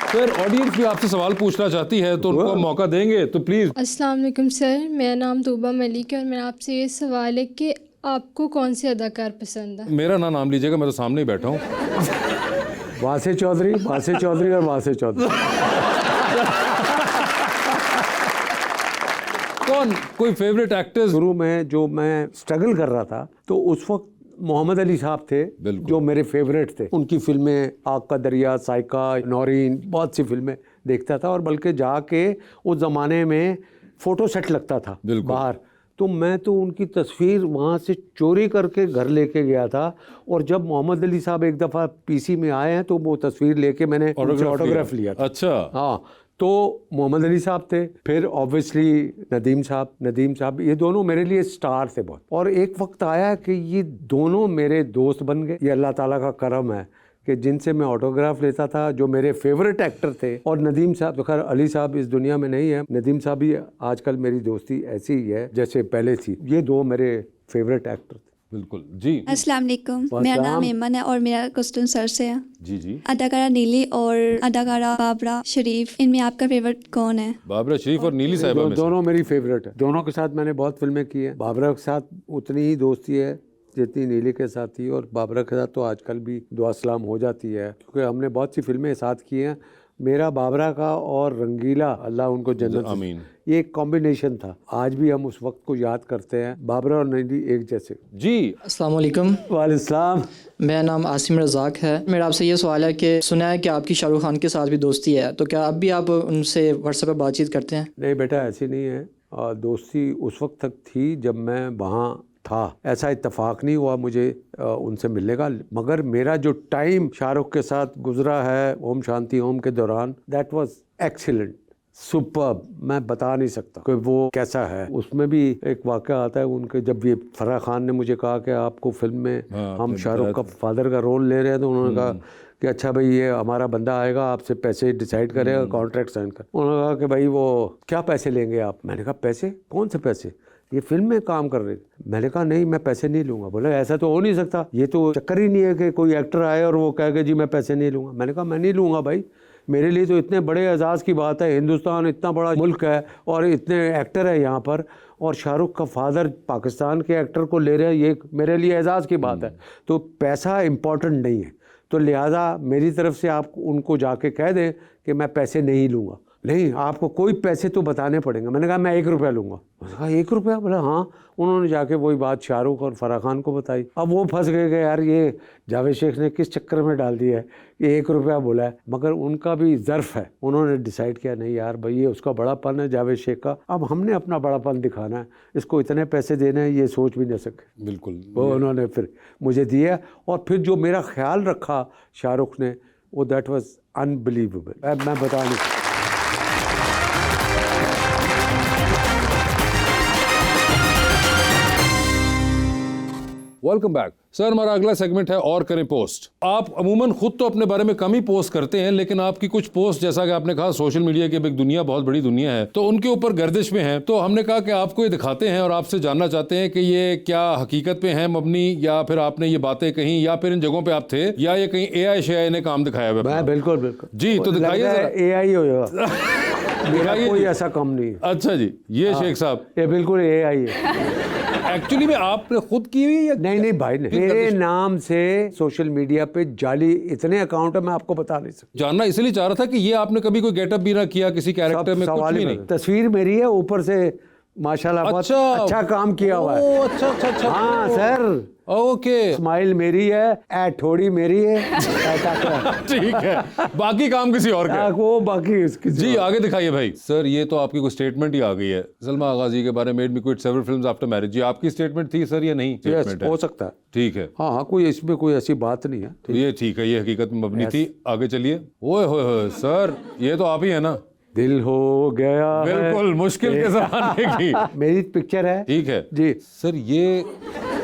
Sir audience भी आपसे सवाल पूछना चाहती है तो उनको मौका देंगे तो प्लीज। अस्सलाम वालेकुम सर, मेरा नाम तूबा मलिक है और मेरा आपसे ये सवाल है कि आपको कौन से अदाकार पसंद है? मेरा नाम लीजिएगा, मैं तो सामने ही बैठा हूँ। वासे चौधरी और वासे चौधरी। कौन कोई फेवरेट एक्टर्स? शुरू में जो मैं स्ट्रगल कर रहा था तो उस वक्त मोहम्मद अली साहब थे जो मेरे फेवरेट थे। उनकी फिल्में आग का दरिया, साइका, नौरीन, बहुत सी फिल्में देखता था और बल्कि जाके उस ज़माने में फ़ोटो सेट लगता था बाहर, तो मैं तो उनकी तस्वीर वहाँ से चोरी करके घर लेके गया था। और जब मोहम्मद अली साहब एक दफ़ा पीसी में आए हैं तो वो तस्वीर लेके मैंने ऑटोग्राफ लिया था। अच्छा, हाँ, तो मोहम्मद अली साहब थे, फिर ऑब्वियसली नदीम साहब, ये दोनों मेरे लिए स्टार थे बहुत। और एक वक्त आया कि ये दोनों मेरे दोस्त बन गए। ये अल्लाह ताला का करम है कि जिनसे मैं ऑटोग्राफ लेता था, जो मेरे फेवरेट एक्टर थे। और नदीम साहब तो खैर, अली साहब इस दुनिया में नहीं है, नदीम साहब भी आजकल मेरी दोस्ती ऐसी ही है जैसे पहले थी। ये दो मेरे फेवरेट एक्टर थे। बिल्कुल जी। अस्सलाम वालेकुम, मेरा नाम ऐमन है और मेरा क्वेश्चन सर से है। जी। अदाकारा नीली और अदाकारा बाबरा शरीफ, इनमें आपका फेवरेट कौन है? बाबरा शरीफ और नीली साहिबा में से? दोनों मेरी फेवरेट है। दोनों के साथ मैंने बहुत फिल्में की हैं। बाबरा के साथ उतनी ही दोस्ती है जितनी नीली के साथ थी, और बाबरा के साथ तो आजकल भी दुआ सलाम हो जाती है क्योंकि हमने बहुत सी फिल्में साथ की हैं। मेरा बाबरा का और रंगीला, अल्लाह उनको जन्नत आमीन, ये एक कॉम्बिनेशन था। आज भी हम उस वक्त को याद करते हैं। बाबरा और नीली एक जैसे। जी अस्सलाम वालेकुम। वालेकुम। मेरा नाम आसिम रज़ाक है। मेरा आपसे ये सवाल है कि सुना है कि आपकी शाहरुख खान के साथ भी दोस्ती है, तो क्या अब भी आप उनसे व्हाट्सएप पर बातचीत करते हैं? नहीं बेटा, ऐसी नहीं है। दोस्ती उस वक्त तक थी जब मैं वहाँ था। ऐसा इत्तेफाक नहीं हुआ मुझे उनसे मिलने का, मगर मेरा जो टाइम शाहरुख के साथ गुजरा है ओम शांति ओम के दौरान, दैट वाज एक्सीलेंट, सुपर्ब। मैं बता नहीं सकता कि वो कैसा है। उसमें भी एक वाक़या आता है उनके, जब ये फराह खान ने मुझे कहा कि आपको फिल्म में हम शाहरुख का फादर का रोल ले रहे हैं, तो उन्होंने कहा कि अच्छा भाई, ये हमारा बंदा आएगा, आपसे पैसे डिसाइड करेगा, कॉन्ट्रैक्ट साइन कर। उन्होंने कहा कि भाई वो क्या पैसे लेंगे आप? मैंने कहा पैसे? कौन से पैसे? ये फिल्म में काम कर रहे थे। मैंने कहा नहीं, मैं पैसे नहीं लूँगा। बोले ऐसा तो हो नहीं सकता, ये तो चक्कर ही नहीं है कि कोई एक्टर आए और वो कहे कि जी मैं पैसे नहीं लूँगा। मैंने कहा मैं नहीं लूँगा भाई, मेरे लिए तो इतने बड़े एजाज़ की बात है। हिंदुस्तान इतना बड़ा मुल्क है और इतने एक्टर है यहाँ पर, और शाहरुख का फादर पाकिस्तान के एक्टर को ले रहे हैं, ये मेरे लिए एजाज़ की बात है। तो पैसा इम्पॉर्टेंट नहीं है, तो लिहाजा मेरी तरफ से आप उनको जाके कह दें कि मैं पैसे नहीं लूँगा। नहीं, आपको कोई पैसे तो बताने पड़ेंगे। मैंने कहा मैं 1 रुपया लूँगा। मैंने कहा 1 रुपया? बोला हाँ। उन्होंने जाके वही बात शाहरुख और फराह खान को बताई। अब वो फंस गए कि यार ये जावेद शेख ने किस चक्कर में डाल दिया है, ये 1 रुपया बोला है। मगर उनका भी ज़र्फ है, उन्होंने डिसाइड किया नहीं यार भाई, ये उसका बड़ापन है जावेद शेख का, अब हमने अपना बड़ापन दिखाना है, इसको इतने पैसे देने हैं ये सोच भी नहीं सके। बिल्कुल। वो उन्होंने फिर मुझे दिया, और फिर जो मेरा ख्याल रखा शाहरुख ने, वो दैट वाज अनबिलीवेबल। मैं बता नहीं सकता। Welcome back sir. हमारा अगला सेगमेंट है और करें पोस्ट। आप अमूमन खुद तो अपने बारे में कम ही पोस्ट करते हैं, लेकिन आपकी कुछ पोस्ट, जैसा कि आपने कहा सोशल मीडिया की एक दुनिया, बहुत बड़ी दुनिया है, तो उनके ऊपर गर्दिश में है। तो हमने कहा कि आपको ये दिखाते हैं और आपसे जानना चाहते हैं कि ये क्या हकीकत पे है मबनी, या फिर आपने ये बातें कहीं, या फिर इन जगहों पे आप थे, या ये कहीं AI शेआई ने काम दिखाया हुआ है? बिल्कुल जी, तो दिखाइए जरा। AI होगा। मेरा कोई ऐसा काम नहीं है। अच्छा जी, ये शेख साहब ये बिल्कुल AI है। एक्चुअली में आपने खुद की हुई या नहीं भाई, नहीं। मेरे नाम से सोशल मीडिया पे जाली इतने अकाउंट है, मैं आपको बता नहीं सकता। जानना इसलिए चाह रहा था कि ये आपने कभी कोई गेटअप भी ना किया किसी कैरेक्टर में? कुछ भी नहीं। तस्वीर मेरी है, ऊपर से माशाल्लाह बहुत अच्छा काम किया हुआ है। अच्छा। हाँ सर, ओके। स्माइल मेरी है, थोड़ी मेरी है। ठीक है, बाकी काम किसी और का। वो बाकी उसकी। जी आगे दिखाइए भाई। सर ये तो आपकी कोई स्टेटमेंट ही आ गई है, सलमा आगाजी के बारे में, made me quit several films after marriage. जी आपकी स्टेटमेंट थी सर या नहीं? स्टेटमेंट हो सकता है। ठीक है। हाँ, कोई इसमें कोई ऐसी बात नहीं है। ये ठीक है, ये हकीकत में मबनी थी। आगे चलिए। ओए होए सर, ये तो आप ही है ना? दिल हो गया, बिल्कुल मुश्किल के ज़माने की मेरी पिक्चर है। ठीक है जी सर। ये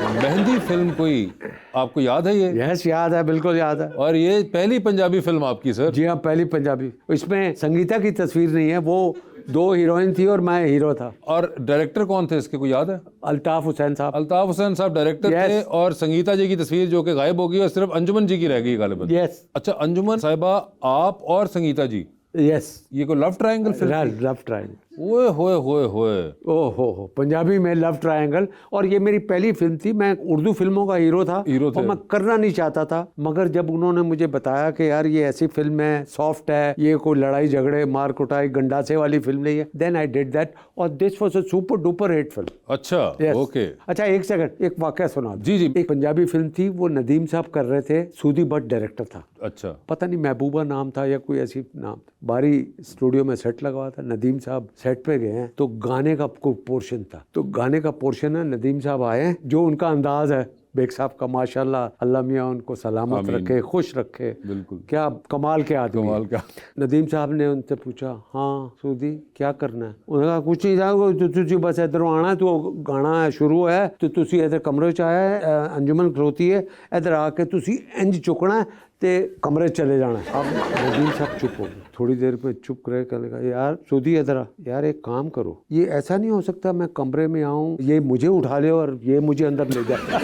मेहंदी फिल्म कोई आपको याद है? ये यस, याद है, बिल्कुल याद है। और ये पहली पंजाबी फिल्म आपकी सर? जी हाँ, पहली पंजाबी। इसमें संगीता की तस्वीर नहीं है, वो 2 हीरोइन थी और मैं हीरो था। और डायरेक्टर कौन थे इसके, कोई याद है? अल्ताफ हुसैन साहब। अल्ताफ हुसैन साहब डायरेक्टर थे, और संगीता जी की तस्वीर जो कि गायब हो गई और सिर्फ अंजुमन जी की रह गई गालिबन। यस। अच्छा, अंजुमन साहिबा, आप और संगीता जी यस, ये कोई love triangle film? Love triangle. ओए होए होए होए। ओ हो, पंजाबी में लव ट्रायंगल। और ये मेरी पहली फिल्म थी, मैं उर्दू फिल्मों का हीरो था हीरो थे। और मैं करना नहीं चाहता था, मगर जब उन्होंने मुझे बताया कि यार ये ऐसी फिल्म है, सॉफ्ट है, ये कोई लड़ाई झगड़े मार कुटाई गंडासे वाली फिल्म नहीं है, देन आई डिड दैट और this was a super duper hit film. अच्छा, Yes. ओके। अच्छा, एक सेकंड, एक वाकया सुना दूं। जी जी। एक पंजाबी फिल्म थी, वो नदीम साहब कर रहे थे, सूदी भट्ट डायरेक्टर था, अच्छा, पता नहीं महबूबा नाम था या कोई ऐसी नाम था। बारी स्टूडियो में सेट लगा हुआ था, नदीम साहब सेट पे गए हैं तो गाने का कोई पोर्शन था, तो गाने का पोर्शन है, नदीम साहब आए हैं, जो उनका अंदाज है बेग साहब का, माशाल्लाह, अल्लाह मियाँ उनको सलामत आमीन। रखे, खुश रखे, बिल्कुल। क्या कमाल के आदमी, कमाल का। नदीम साहब ने उनसे पूछा, हाँ सूदी क्या करना है? उन्होंने कहा कुछ नहीं जाओ, तुझे बस इधर आना है, तो गाना शुरू है तो तुसी इधर कमरे च आया है, अंजुमन खलोती है, इधर आके तुसी इंज चुकना है ते कमरे चले जाना है। अब नदीम साहब चुप हो गए, थोड़ी देर में चुप करे, कहने लगा यार सूदी इधर आ, यार एक काम करो, ये ऐसा नहीं हो सकता मैं कमरे में आऊँ, ये मुझे उठा ले और ये मुझे अंदर ले जाए,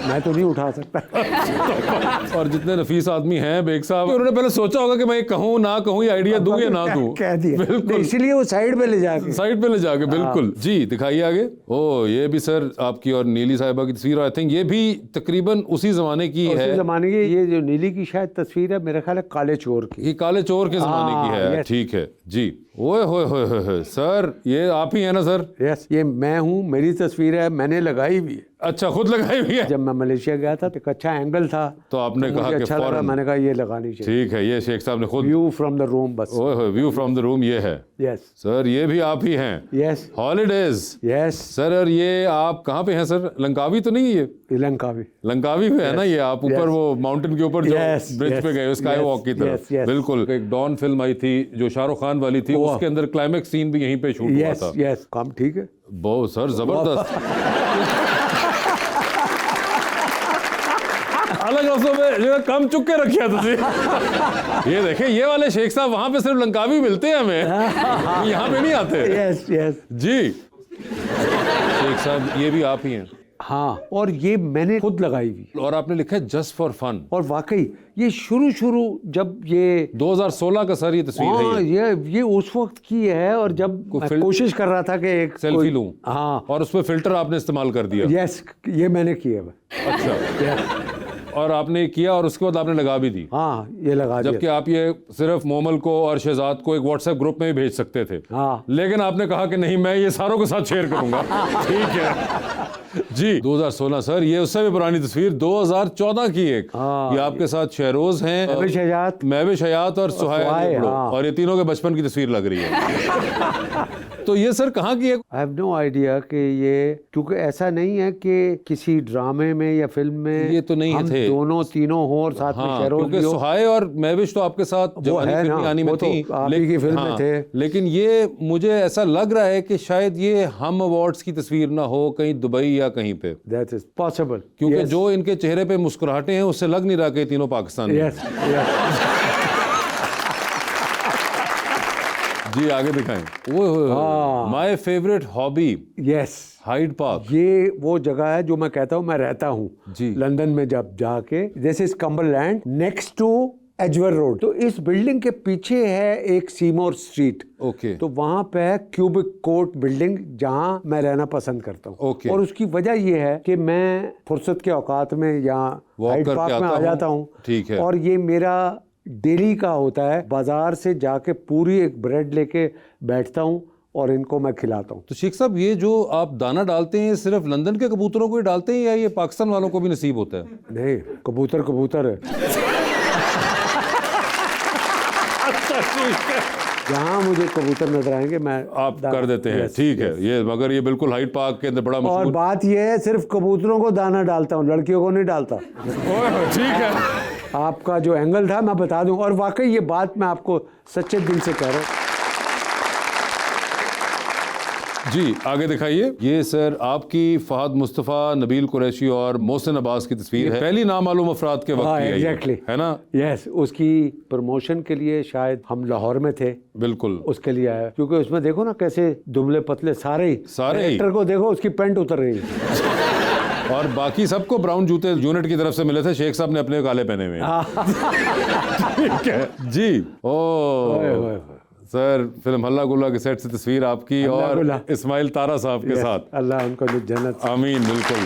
मैं तो नहीं उठा सकता। और जितने नफीस आदमी हैं बेग साहब, उन्होंने पहले सोचा होगा कि मैं कहूँ ना कहूँ, ये आइडिया दूं या ना दूं। कह दिया, बिल्कुल, इसीलिए वो साइड पे ले जाके, साइड पे ले जाके, बिल्कुल। जी दिखाइए आगे। ओ ये भी सर आपकी और नीली साहिबा की तस्वीर, आई थिंक ये भी तकरीबन उसी जमाने की उसी है। जमाने की, ये जो नीली की शायद तस्वीर है, मेरा ख्याल है काले चोर की। ये काले चोर के जमाने की है। yes. ठीक है जी। ओए होए होए होए, सर ये आप ही है ना सर? यस, ये मैं हूँ, मेरी तस्वीर है, मैंने लगाई भी है। अच्छा, खुद लगाई हुई है? जब मैं मलेशिया गया था तो एक अच्छा एंगल था, तो आपने कहा मुझे कि अच्छा लगा, फौरन। मैंने कहा ये लगानी चाहिए। ठीक है, ये शेख साहब ने खुद। व्यू फ्रॉम द रूम, बस। ओए होए, व्यू फ्रॉम द रूम, ये है। यस सर ये भी आप ही हैं? Yes holidays. यस, सर और ये आप कहाँ पे हैं सर? लंकावी तो नहीं है? श्रीलंका भी। लंकावी पे है ना ये? आप ऊपर yes. वो माउंटेन के ऊपर जो Yes, ब्रिज yes, पे गए, स्काई yes, वॉक की तरफ। yes, yes. बिल्कुल। एक डॉन फिल्म आई थी जो शाहरुख खान वाली थी, वाह। उसके अंदर क्लाइमेक्स सीन भी यहीं पे शूट हुआ यस था। यस, काम ठीक है। बहुत सर जबरदस्त। अलग लफ्जों में जो कम चुक के रखिया तुझे। ये देखे, ये वाले शेख साहब वहां पे सिर्फ लंकावी मिलते हैं हमें, यहाँ पे नहीं आते। यस यस जी शेख साहब ये भी आप ही हैं? हाँ, और ये मैंने खुद लगाई हुई, और आपने लिखा है जस्ट फॉर फन। और वाकई ये शुरू जब ये 2016 का सर ये तस्वीर है हाँ, ये उस वक्त की है, और जब मैं कोशिश कर रहा था कि एक सेल्फी लूं, हाँ, और उसमें फिल्टर आपने इस्तेमाल कर दिया। यस, ये मैंने किया है। अच्छा, और आपने किया और उसके बाद आपने लगा भी दी। हाँ, ये लगा दिया। जबकि आप ये सिर्फ मोमल को और शहजाद को एक व्हाट्सएप ग्रुप में ही भेज सकते थे। हाँ। लेकिन आपने कहा कि नहीं, मैं ये सारों के साथ शेयर करूंगा। ठीक है जी। 2016 सर, ये उससे भी पुरानी तस्वीर 2014 की एक। हाँ। ये आपके साथ शहरोज हैं, महविश हयात, महविश हयात और सुहाय, हाँ। और ये तीनों के बचपन की तस्वीर लग रही है। तो ये सर कहाँ की है? आई हैव नो आइडिया कि ये, क्योंकि ऐसा नहीं है कि किसी ड्रामे में या फिल्म में ये तो नहीं हम थे। दोनों तीनों हो और साथ में हाँ, शहरोज क्योंकि भी हो। सुहाय और महविश तो आपके साथ जवानी है फिल्मी ना, आनी में वो तो थी, आप ही की फिल्म में थे। लेकिन ये मुझे ऐसा लग रहा है कि शायद ये हम अवार्ड्स की तस्वीर ना हो, कहीं दुबई या कहीं पे, दैट इज पॉसिबल, क्योंकि जो इनके चेहरे पे मुस्कुराहटें हैं उससे लग नहीं रहा कि तीनों पाकिस्तान में। यस यस, जी आगे दिखाएं। वो my favourite hobby yes, Hyde Park. ये वो जगह है जो मैं कहता हूँ, मैं रहता हूँ जी। लंदन में जब जाके, this is Cumberland next to एजवर रोड। तो इस बिल्डिंग के पीछे है एक सीमोर स्ट्रीट। ओके। तो वहां पे है क्यूबिक कोर्ट बिल्डिंग, जहां मैं रहना पसंद करता हूँ। ओके। और उसकी वजह ये है कि मैं फुर्सत के औकात में यहाँ वॉक हाइड करके पार्क में आता आ हूँ। जाता हूँ। ठीक है। और ये मेरा डेली का होता है, बाजार से जाके पूरी एक ब्रेड लेके बैठता हूँ और इनको मैं खिलाता हूँ। तो शेख साहब, ये जो आप दाना डालते हैं सिर्फ लंदन के कबूतरों को ही डालते हैं या ये पाकिस्तान वालों को भी नसीब होता है? नहीं, कबूतर कबूतर है। जहाँ मुझे कबूतर नजर आएंगे मैं आप कर देते हैं। ठीक है, ये मगर ये बिल्कुल हाइड पार्क के अंदर बड़ा और मशहूर। बात यह है, सिर्फ कबूतरों को दाना डालता हूँ, लड़कियों को नहीं डालता। ठीक है। आपका जो एंगल था मैं बता दूं, और वाकई ये बात मैं आपको सच्चे दिल से कह रहा हूँ। जी आगे दिखाइए। ये सर आपकी फहद मुस्तफ़ा, नबील कुरैशी और मोहसिन अब्बास की तस्वीर है। पहली नामालूम अफराद के वक्त हाँ, की है ये, एग्जैक्टली, है ना? यस, उसकी प्रमोशन के लिए शायद हम लाहौर में थे, बिल्कुल उसके लिए आया। क्योंकि उसमें देखो ना कैसे दुबले पतले सारे ही, सारे ही। एक्टर को देखो उसकी पैंट उतर रही है। और बाकी सबको ब्राउन जूते यूनिट की तरफ से मिले थे, शेख साहब ने अपने काले पहने हुए हैं। ठीक है जी। ओ सर, फिल्म हल्ला गुल्ला के सेट से तस्वीर आपकी हल्ला और गुल्ला। इस्माइल तारा साहब के साथ। अल्लाह उनको जो जन्नत। आमीन। बिल्कुल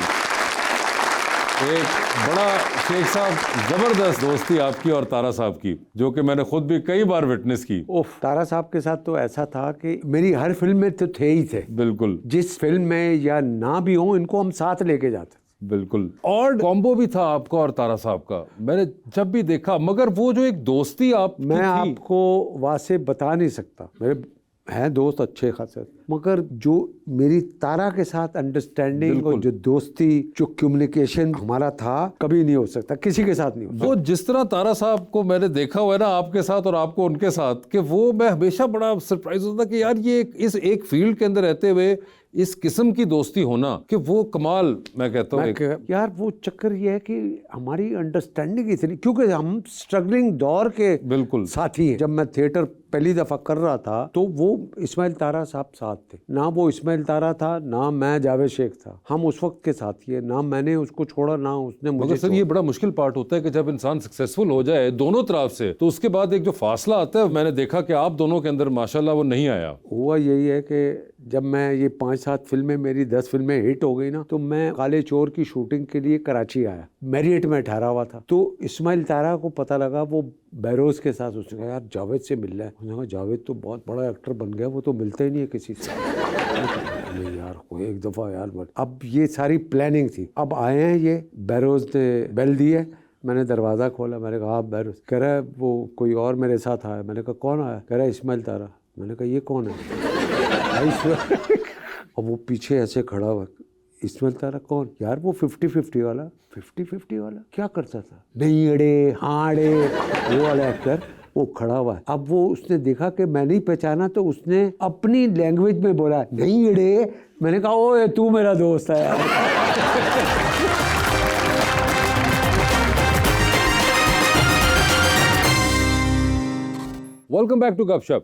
एक बड़ा शेख साहब, जबरदस्त दोस्ती आपकी और तारा साहब की, जो कि मैंने खुद भी कई बार विटनेस की। उफ, तारा साहब के साथ तो ऐसा था कि मेरी हर फिल्म में तो थे ही थे। बिल्कुल जिस फिल्म में या ना भी हो, इनको हम साथ लेके जाते। बिल्कुल। और कॉम्बो भी था आपका और तारा साहब का, मैंने जब भी देखा। मगर वो जो एक दोस्ती आप मैं आपको वासे बता नहीं सकता, मेरे हैं दोस्त अच्छे खासे, मगर जो मेरी तारा के साथ अंडरस्टैंडिंग और जो दोस्ती, जो कम्युनिकेशन हमारा था, कभी नहीं हो सकता, किसी के साथ नहीं हो सकता। वो जिस तरह तारा साहब को मैंने देखा हुआ है ना आपके साथ और आपको उनके साथ, कि वो मैं हमेशा बड़ा सरप्राइज होता कि यार ये इस एक फील्ड के अंदर रहते हुए इस किस्म की दोस्ती होना, कि वो कमाल, मैं कहता हूँ। यार वो चक्कर ये है कि हमारी अंडरस्टैंडिंग इतनी, क्योंकि हम स्ट्रगलिंग दौर के बिल्कुल साथी हैं। जब मैं थिएटर पहली दफा कर रहा था तो वो इस्माइल तारा साहब साथ थे, ना वो इस्माइल तारा था, ना मैं जावेद शेख था। हम उस वक्त के साथी है, ना मैंने उसको छोड़ा ना उसने मुझे। मगर सर ये बड़ा मुश्किल पार्ट होता है कि जब इंसान सक्सेसफुल हो जाए दोनों तरफ से, तो उसके बाद एक जो फासला आता है, मैंने देखा कि आप दोनों के अंदर माशाल्लाह वो नहीं आया। हुआ यही है कि जब मैं ये 5-7 फिल्में, मेरी 10 फिल्में हिट हो गई ना, तो मैं काले चोर की शूटिंग के लिए कराची आया, मैरियट में ठहरा हुआ था। तो इस्माइल तारा को पता लगा, वो बहरोज के साथ, उसने कहा यार जावेद से मिल रहा है। उसने कहा जावेद तो बहुत बड़ा एक्टर बन गया, वो तो मिलता ही नहीं है किसी से। नहीं यार, कोई एक दफ़ा यार, बट अब ये सारी प्लानिंग थी। अब आए हैं ये, बहरोज ने बेल दी है, मैंने दरवाज़ा खोला, मैंने कहा आप बहरोज। कह रहा है वो कोई और मेरे साथ आया। मैंने कहा कौन आया? कह रहा है इस्माइल तारा। मैंने कहा ये कौन है? और वो पीछे ऐसे खड़ा हुआ, इस्माइल तारा कौन? यार वो 50-50 वाला। 50-50 वाला क्या करता था? नहीं अड़े हाँ अड़े, वो वाला एक्टर, वो खड़ा हुआ है। अब वो उसने देखा कि मैं नहीं पहचाना, तो उसने अपनी लैंग्वेज में बोला नहीं अड़े। मैंने कहा ओए तू मेरा दोस्त है यार। वेलकम बैक टू गपशप।